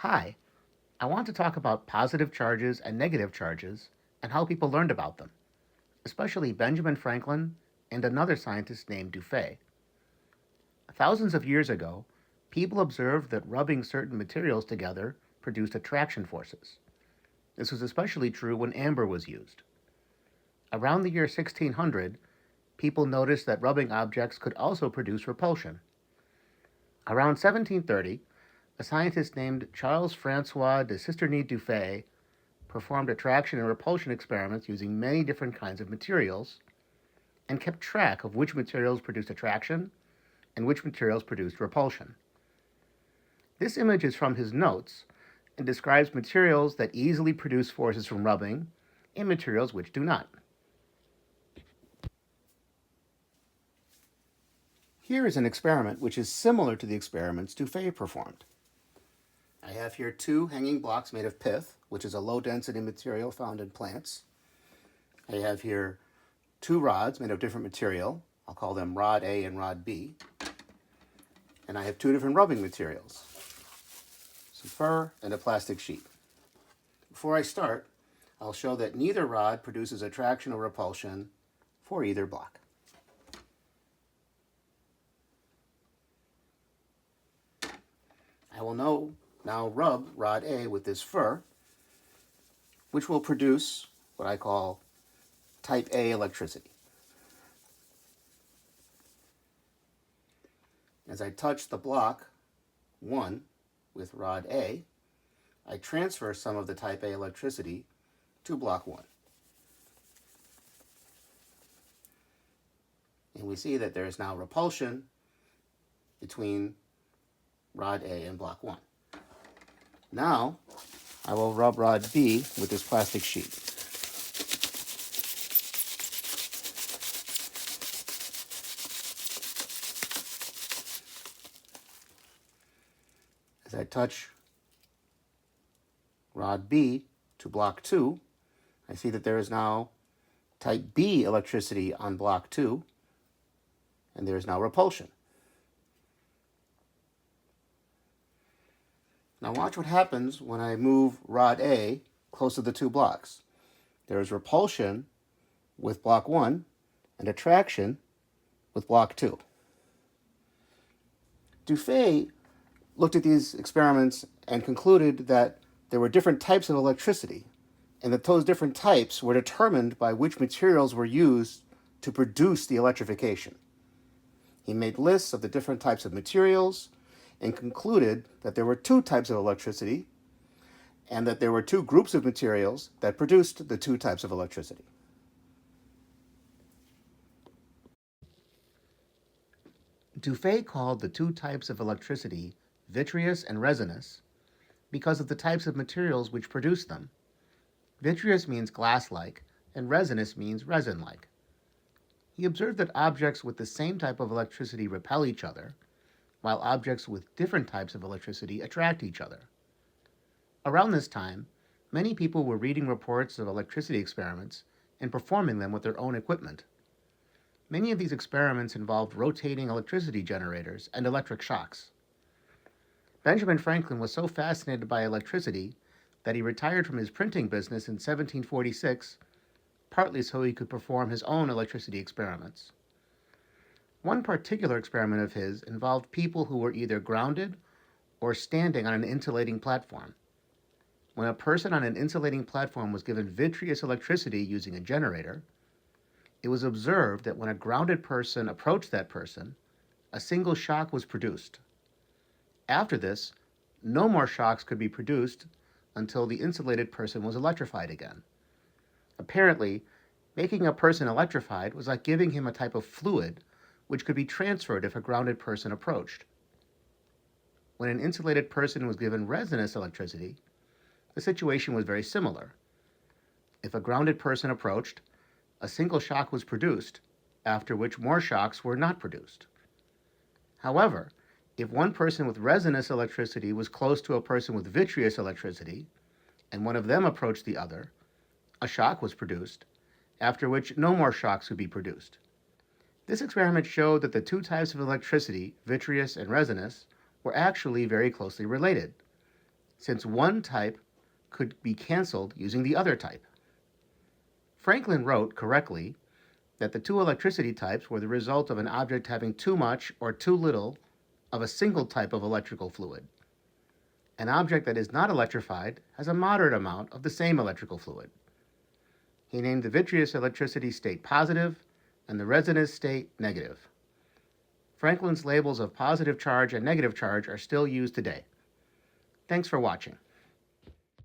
Hi, I want to talk about positive charges and negative charges and how people learned about them, especially Benjamin Franklin and another scientist named Dufay. Thousands of years ago, people observed that rubbing certain materials together produced attraction forces. This was especially true when amber was used. Around the year 1600, people noticed that rubbing objects could also produce repulsion. Around 1730, a scientist named Charles Francois de Cisternay Dufay performed attraction and repulsion experiments using many different kinds of materials and kept track of which materials produced attraction and which materials produced repulsion. This image is from his notes and describes materials that easily produce forces from rubbing and materials which do not. Here is an experiment which is similar to the experiments Dufay performed. I have here two hanging blocks made of pith, which is a low-density material found in plants. I have here two rods made of different material. I'll call them rod A and rod B. And I have two different rubbing materials, some fur and a plastic sheet. Before I start, I'll show that neither rod produces attraction or repulsion for either block. I will now rub rod A with this fur, which will produce what I call type A electricity. As I touch the block 1 with rod A, I transfer some of the type A electricity to block 1. And we see that there is now repulsion between rod A and block 1. Now, I will rub rod B with this plastic sheet. As I touch rod B to block 2, I see that there is now type B electricity on block 2, and there is now repulsion. Now watch what happens when I move rod A close to the two blocks. There is repulsion with block 1 and attraction with block 2. Dufay looked at these experiments and concluded that there were different types of electricity, and that those different types were determined by which materials were used to produce the electrification. He made lists of the different types of materials and concluded that there were two types of electricity and that there were two groups of materials that produced the two types of electricity. Dufay called the two types of electricity vitreous and resinous because of the types of materials which produce them. Vitreous means glass-like, and resinous means resin-like. He observed that objects with the same type of electricity repel each other, while objects with different types of electricity attract each other. Around this time, many people were reading reports of electricity experiments and performing them with their own equipment. Many of these experiments involved rotating electricity generators and electric shocks. Benjamin Franklin was so fascinated by electricity that he retired from his printing business in 1746, partly so he could perform his own electricity experiments. One particular experiment of his involved people who were either grounded or standing on an insulating platform. When a person on an insulating platform was given vitreous electricity using a generator, it was observed that when a grounded person approached that person, a single shock was produced. After this, no more shocks could be produced until the insulated person was electrified again. Apparently, making a person electrified was like giving him a type of fluid which could be transferred if a grounded person approached. When an insulated person was given resonance electricity, the situation was very similar. If a grounded person approached, a single shock was produced, after which more shocks were not produced. However, if one person with resonance electricity was close to a person with vitreous electricity, and one of them approached the other, a shock was produced, after which no more shocks would be produced. This experiment showed that the two types of electricity, vitreous and resonance, were actually very closely related. since one type could be canceled using the other type. Franklin wrote correctly that the two electricity types were the result of an object having too much or too little of a single type of electrical fluid. An object that is not electrified has a moderate amount of the same electrical fluid. He named the vitreous electricity state positive and the resonance state negative. Franklin's labels of positive charge and negative charge are still used today. Thanks for watching.